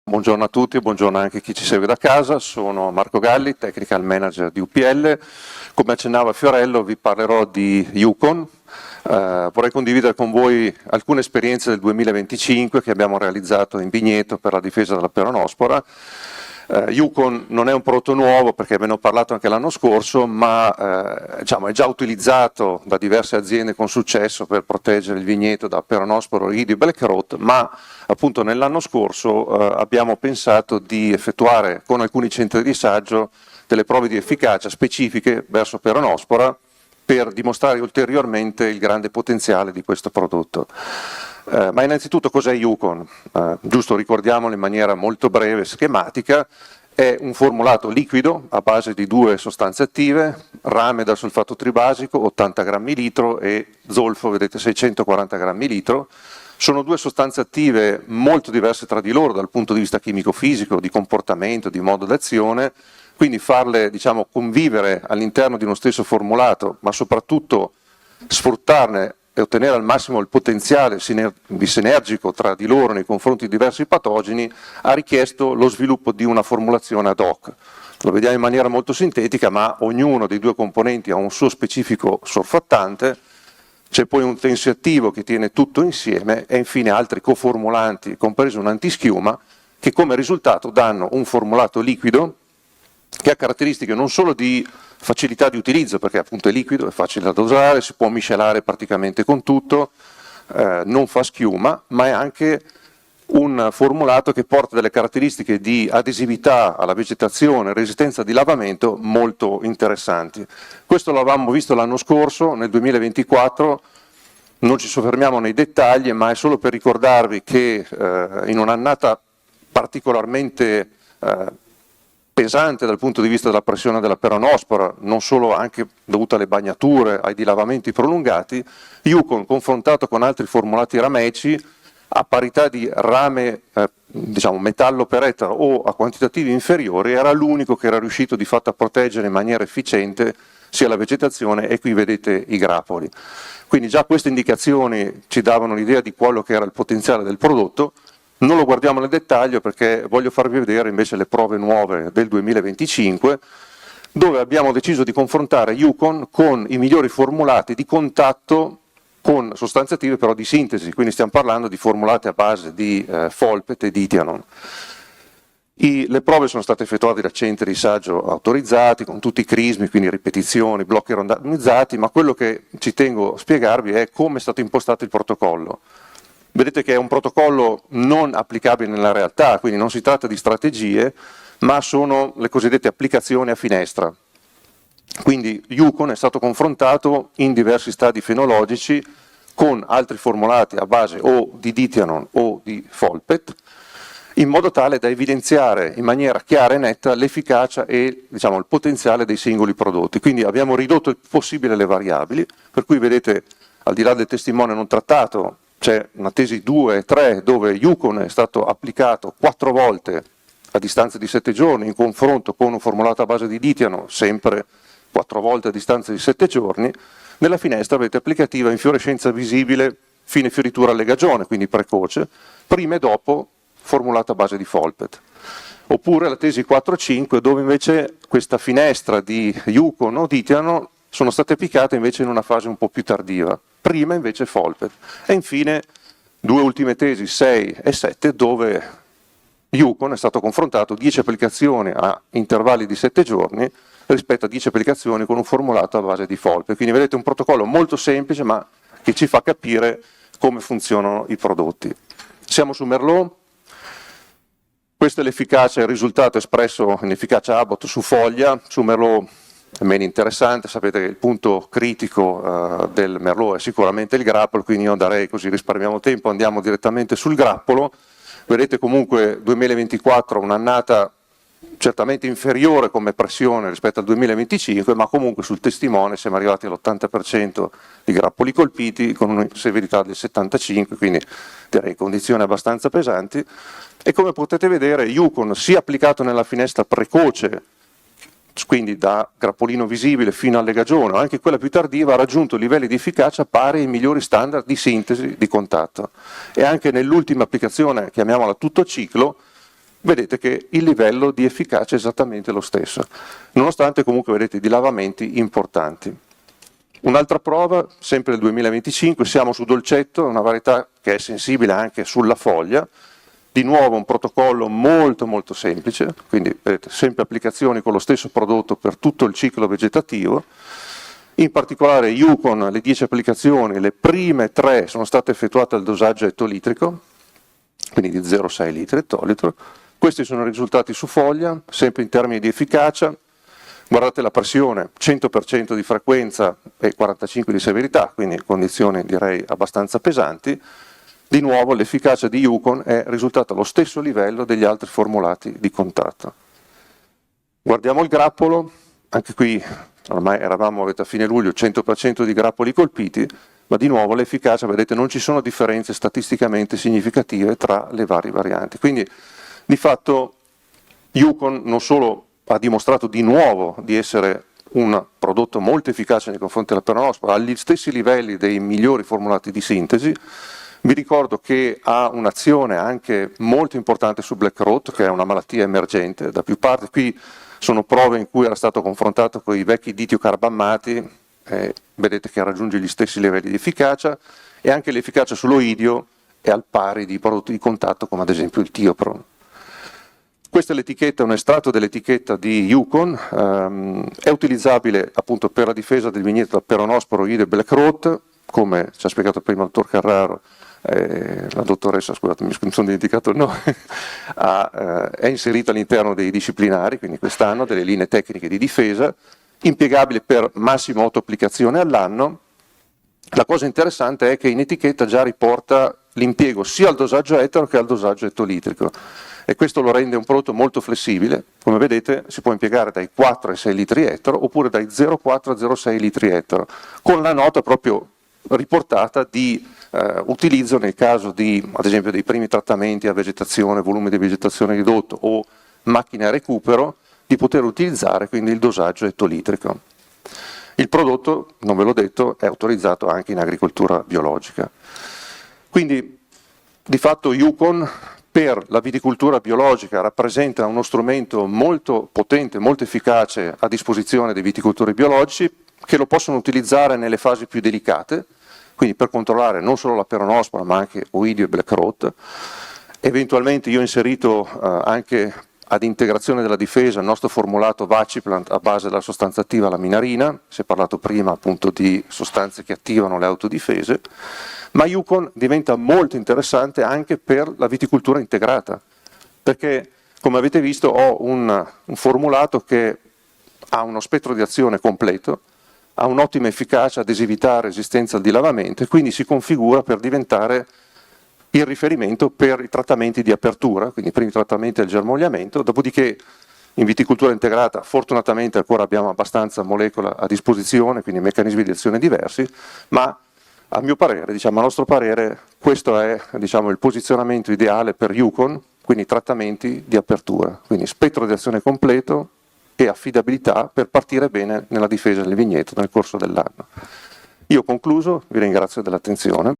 Buongiorno a tutti, buongiorno anche a chi ci segue da casa, sono Marco Galli, Technical Manager di UPL. Come accennava Fiorello vi parlerò di Yukon. Vorrei condividere con voi alcune esperienze del 2025 che abbiamo realizzato in Vigneto per la difesa della peronospora. Yukon non è un prodotto nuovo perché ve ne ho parlato anche l'anno scorso, ma è già utilizzato da diverse aziende con successo per proteggere il vigneto da peronosporo, iridio e black rot, ma appunto nell'anno scorso abbiamo pensato di effettuare con alcuni centri di risaggio delle prove di efficacia specifiche verso peronospora per dimostrare ulteriormente il grande potenziale di questo prodotto. Ma innanzitutto cos'è Yukon? Giusto ricordiamolo in maniera molto breve e schematica. È un formulato liquido a base di due sostanze attive, rame da solfato tribasico 80 grammi litro e zolfo, vedete, 640 grammi litro. Sono due sostanze attive molto diverse tra di loro dal punto di vista chimico-fisico, di comportamento, di modo d'azione, quindi farle convivere all'interno di uno stesso formulato, ma soprattutto sfruttarne e ottenere al massimo il potenziale sinergico tra di loro nei confronti di diversi patogeni, ha richiesto lo sviluppo di una formulazione ad hoc. Lo vediamo in maniera molto sintetica, ma ognuno dei due componenti ha un suo specifico sorfattante, c'è poi un tensioattivo che tiene tutto insieme e infine altri coformulanti, compreso un antischiuma, che come risultato danno un formulato liquido che ha caratteristiche non solo di facilità di utilizzo, perché appunto è liquido, è facile da dosare, si può miscelare praticamente con tutto, non fa schiuma, ma è anche un formulato che porta delle caratteristiche di adesività alla vegetazione, resistenza di lavamento molto interessanti. Questo l'avevamo visto l'anno scorso, nel 2024, non ci soffermiamo nei dettagli, ma è solo per ricordarvi che in un'annata particolarmente pesante dal punto di vista della pressione della peronospora, non solo anche dovuta alle bagnature, ai dilavamenti prolungati, Yukon confrontato con altri formulati rameci a parità di rame metallo per ettaro o a quantitativi inferiori era l'unico che era riuscito di fatto a proteggere in maniera efficiente sia la vegetazione e qui vedete i grappoli. Quindi già queste indicazioni ci davano l'idea di quello che era il potenziale del prodotto. Non lo guardiamo nel dettaglio perché voglio farvi vedere invece le prove nuove del 2025 dove abbiamo deciso di confrontare Yukon con i migliori formulati di contatto con sostanze attive però di sintesi, quindi stiamo parlando di formulati a base di Folpet e Dithianon. Le prove sono state effettuate da centri di risaggio autorizzati con tutti i crismi, quindi ripetizioni, blocchi randomizzati, ma quello che ci tengo a spiegarvi è come è stato impostato il protocollo. Vedete che è un protocollo non applicabile nella realtà, quindi non si tratta di strategie, ma sono le cosiddette applicazioni a finestra. Quindi Yukon è stato confrontato in diversi stadi fenologici con altri formulati a base o di Dithianon o di Folpet, in modo tale da evidenziare in maniera chiara e netta l'efficacia e il potenziale dei singoli prodotti. Quindi abbiamo ridotto il possibile le variabili, per cui vedete al di là del testimone non trattato, c'è una tesi 2 e 3 dove Yukon è stato applicato 4 volte a distanza di 7 giorni in confronto con un formulato a base di Dithianon, sempre 4 volte a distanza di 7 giorni. Nella finestra avete applicativa infiorescenza visibile fine fioritura alle gagione, quindi precoce, prima e dopo formulato a base di Folpet. Oppure la tesi 4-5 dove invece questa finestra di Yukon o Dithianon sono state applicate invece in una fase un po' più tardiva, prima invece Folpet. E infine due ultime tesi, 6 e 7, dove Yukon è stato confrontato 10 applicazioni a intervalli di 7 giorni rispetto a 10 applicazioni con un formulato a base di Folpet. Quindi vedete un protocollo molto semplice ma che ci fa capire come funzionano i prodotti. Siamo su Merlot. Questo è l'efficacia, il risultato espresso in efficacia Abbott su foglia. Su Merlot è meno interessante, sapete che il punto critico del Merlot è sicuramente il grappolo, quindi io darei, così risparmiamo tempo, andiamo direttamente sul grappolo. Vedete comunque 2024 un'annata certamente inferiore come pressione rispetto al 2025, ma comunque sul testimone siamo arrivati all'80% di grappoli colpiti con una severità del 75%, quindi direi condizioni abbastanza pesanti. E come potete vedere Yukon sia applicato nella finestra precoce, quindi da grappolino visibile fino alle gagione, anche quella più tardiva ha raggiunto livelli di efficacia pari ai migliori standard di sintesi di contatto. E anche nell'ultima applicazione, chiamiamola tutto ciclo, vedete che il livello di efficacia è esattamente lo stesso, nonostante comunque vedete dilavamenti importanti. Un'altra prova, sempre del 2025, siamo su dolcetto, una varietà che è sensibile anche sulla foglia, di nuovo un protocollo molto molto semplice, quindi vedete sempre applicazioni con lo stesso prodotto per tutto il ciclo vegetativo. In particolare Yukon, le 10 applicazioni, le prime 3 sono state effettuate al dosaggio ettolitrico, quindi di 0,6 litri ettolitro. Questi sono i risultati su foglia, sempre in termini di efficacia. Guardate la pressione, 100% di frequenza e 45% di severità, quindi condizioni direi abbastanza pesanti. Di nuovo l'efficacia di Yukon è risultata allo stesso livello degli altri formulati di contatto. Guardiamo il grappolo, anche qui ormai eravamo a fine luglio, 100% di grappoli colpiti, ma di nuovo l'efficacia, vedete, non ci sono differenze statisticamente significative tra le varie varianti. Quindi di fatto Yukon non solo ha dimostrato di nuovo di essere un prodotto molto efficace nei confronti della peronospora, agli stessi livelli dei migliori formulati di sintesi. Vi ricordo che ha un'azione anche molto importante su Black Rot, che è una malattia emergente da più parti. Qui sono prove in cui era stato confrontato con i vecchi ditiocarbammati, vedete che raggiunge gli stessi livelli di efficacia, e anche l'efficacia sull'oidio è al pari di prodotti di contatto come ad esempio il Thiopron. Questa è l'etichetta, un estratto dell'etichetta di Yukon, è utilizzabile appunto per la difesa del vigneto da peronospora, oide e Black Rot, come ci ha spiegato prima il dottor Carraro, la dottoressa, scusate, mi sono dimenticato il nome, è inserita all'interno dei disciplinari, quindi quest'anno, delle linee tecniche di difesa, impiegabile per massimo 8 applicazioni all'anno. La cosa interessante è che in etichetta già riporta l'impiego sia al dosaggio etero che al dosaggio ettolitrico, e questo lo rende un prodotto molto flessibile. Come vedete si può impiegare dai 4 ai 6 litri etero oppure dai 0,4 a 0,6 litri etero, con la nota proprio riportata di utilizzo nel caso di, ad esempio, dei primi trattamenti a vegetazione, volume di vegetazione ridotto o macchine a recupero, di poter utilizzare quindi il dosaggio ettolitrico. Il prodotto, non ve l'ho detto, è autorizzato anche in agricoltura biologica. Quindi di fatto Yukon per la viticoltura biologica rappresenta uno strumento molto potente, molto efficace a disposizione dei viticoltori biologici, che lo possono utilizzare nelle fasi più delicate, quindi per controllare non solo la peronospora ma anche oidio e Black Rot. Eventualmente io ho inserito anche ad integrazione della difesa il nostro formulato Vaciplant a base della sostanza attiva laminarina, si è parlato prima appunto di sostanze che attivano le autodifese, ma Yukon diventa molto interessante anche per la viticoltura integrata, perché come avete visto ho un formulato che ha uno spettro di azione completo, ha un'ottima efficacia, adesività, resistenza al dilavamento, e quindi si configura per diventare il riferimento per i trattamenti di apertura, quindi i primi trattamenti al germogliamento. Dopodiché in viticoltura integrata fortunatamente ancora abbiamo abbastanza molecola a disposizione, quindi meccanismi di azione diversi, ma a mio parere, a nostro parere, questo è il posizionamento ideale per Yukon, quindi trattamenti di apertura, quindi spettro di azione completo e affidabilità per partire bene nella difesa del vigneto nel corso dell'anno. Io ho concluso, vi ringrazio dell'attenzione.